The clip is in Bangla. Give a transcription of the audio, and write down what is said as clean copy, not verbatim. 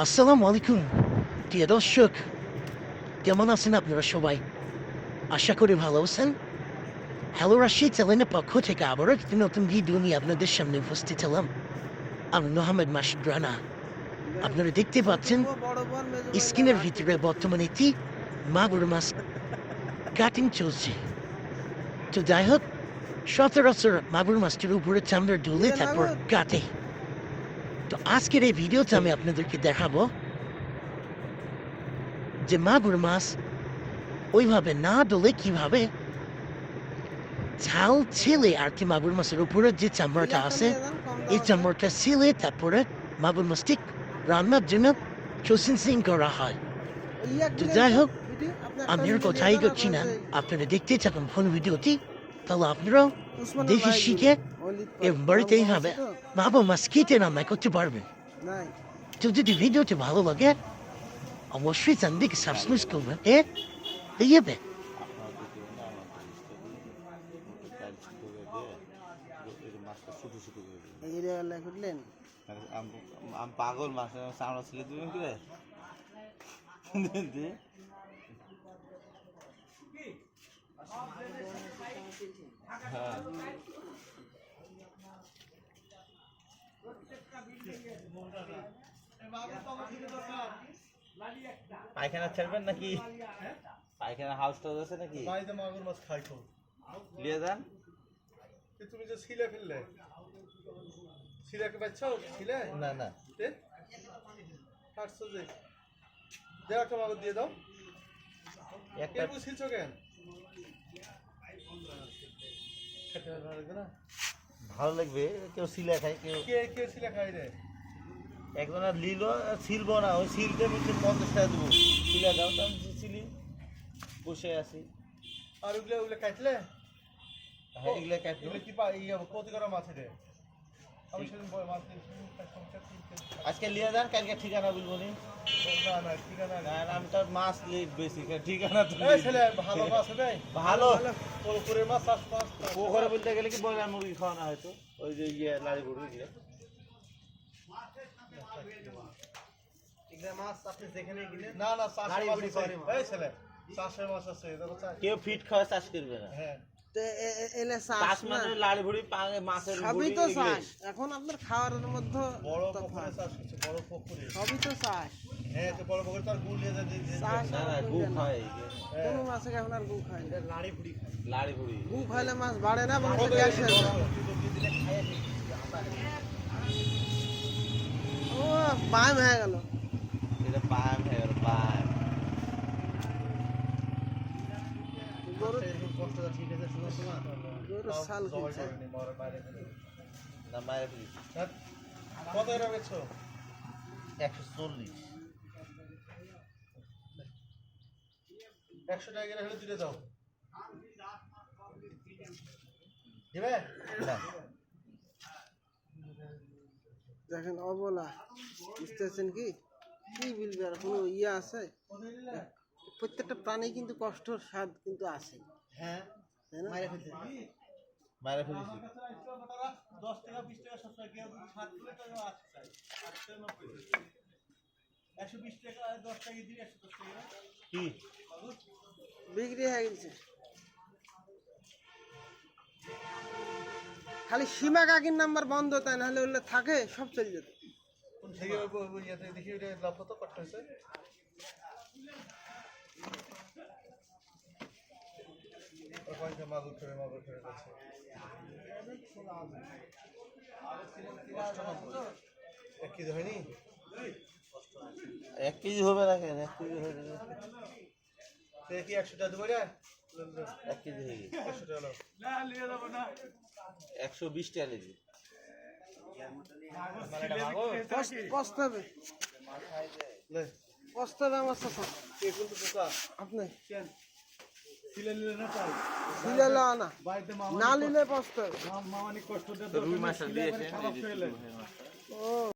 আসসালামু আলাইকুম প্রিয় দর্শক, কেমন আছেন আপনারা সবাই? আশা করি ভালো আছেন। হ্যালো রাশিদ চ্যানেলের পক্ষ থেকে আবারও একটি নতুন ভিডিও নিয়ে আপনাদের সামনে উপস্থিত হলাম। আমি মোহাম্মদ মাসুদ রানা। আপনারা দেখতে পাচ্ছেন স্ক্রিনের ভিতরে বর্তমানে একটি মাগুর মাছ কাটিং চলছে। তো যাই হোক, সচরাচর মাগুর মাছটির উপরে চামড়া ঢুলে তারপর কাটে। তো আজকের এই ভিডিওতে আমি আপনাদেরকে দেখাবো যে মাগুর মাছ ওইভাবে না ডলে কিভাবে ঝাল ছেলে আর কি মাগুর মাছের উপরে যে চামড়াটা আছে এই চামড়াটা ছেলে তারপরে মাগুর মাছটি রান্নার জন্য প্রসেসিং করা হয়। তো যাই হোক, আমি আর কোথায় করছি না, আপনারা দেখতে থাকুন ফোন ভিডিওটি, তাহলে আপনারাও দেখে শিখে এর বাড়িতে এইভাবে মাগুর মাছ কেটে রান্না করতে পারবেন। তো যদি ভিডিওটি ভালো লাগে অবশ্যই চ্যানেলটিকে সাবস্ক্রাইব করবেন। ইয়েবে আমি পাগল মাছ চামড়া ছিলে তুমি কি রে পায়খানা ছাড়বেন নাকি? পায়খানা হাউস টাউস আছে নাকি? বাড়িতে মাগুর মাছ খাই তো লিয়ে যান। তুমি যে ছিলে ফেললে ছিলাকে বাচ্চা ছিলে না না কাটছো যে দেওয়া একটা মাগুর দিয়ে দাও। একটা কেউ ছিলছো কেন? খেতে ভালো লাগবে না? ভালো লাগবে। কেউ সিলা খায়, কেউ কে কে ছিলে খাই রে? একজন আর লিল ছিলবো না, ওই সিলতে মিলতে 50 টাকা দেবো। সিলা দাও তো, আমি ছিলি বসে আছি। আর ওগুলো ওগুলো কাটলে হ্যাঁ এগুলো কাটবো। এগুলো কি পাই কত করা মাছ রে? আমি সেদিন মাছ আজকে লিয়ে যান, কালকে ঠিকানা বলবো নি। না না ঠিকানা না আমি তো মাছ লিখ বেশি, ঠিকানা তো এই ছেলে ভালো মাছ দেয় ভালো। পুকুরের মাছ চাষ মাছ পোখরে বলতে গেলে কি ব্রয়লার মুরগি খাওয়ানো হয়তো, ওই যে ইয়ে লাড়ি গরু দিয়ে। না না চাষের মাছ আছে। এই ছেলে চাষের মাছ আছে দেখো চাষ। কেউ ফিট খাওয়া চাষ করবে না। হ্যাঁ চাষ মানে লাড়ি ভুড়ি মাছের সবই তো চাষ। এখন আপনার খাওয়ার মধ্যে বড় পুকুরে চাষ হচ্ছে, বড় পুকুরে। সবই তো চাষ। হ্যাঁ তো বড় পুকুরে তার গুল নিয়ে যায় চাষ না না আর গু করবে না। খায়, কোনো মাছে এখন আর গু খায় না। লাড়ি পুড়ি খায়। লাড়ি ভুড়ি। গু খাইলে মাছ বাড়ে না, বরং গ্যাস হয়ে যায়। ও বাম হয়ে গেল। এটা পাম হয়ে গেল, পাম। গরুর কষ্টটা ঠিক আছে শোনো তোমার গরুর ছাল কিনছে। না মায়ের ফিরিস কত এরা বেছো? 140। 100 টাকা গেলে হলে দিলে দাও দিবে না দেখেন অবলা, বুঝতেছেন কি কি বলবে আর কোনো ইয়ে আছে? প্রত্যেকটা প্রাণী কিন্তু কষ্টর স্বাদ কিন্তু আছে, হ্যাঁ তাই না? মায়ের ফিরিস। 10 টাকা 20 টাকা 70 টাকা কেউ 7 কিলো তো আছে চাই 120 টাকা 10 টাকা দিয়ে 110 টাকা কি বিক্রি হয়ে গেছে। খালি সীমা কাকির নাম্বার বন্ধ, তাই নাহলে ওগুলো থাকে সব চলে যেত। কোন থেকে ওই ইয়াতে দেখি ওটা লাভ কত করতে হয়েছে। ওখানে মাগুর করে যাচ্ছে 1 কেজি হয়নি? 1 কেজি হবে না কেন? 1 কেজি হয়ে যাবে। সে কি 100 টাকা দেবো রে? 1 কেজি হয়ে গেছে 100 টাকা নাও। না নিয়ে যাবো না 120 টাকা লেগে। পস্তাবে লে পস্তাবে আমার সাথে। কে কিন্তু পোকা আপনি কেন সিলে নিলে না তাই দিলে লও না, বাড়িতে না নিলে পস্তাবে। মামানি কষ্ট দেয় রুই মাছ দিয়েছে। ও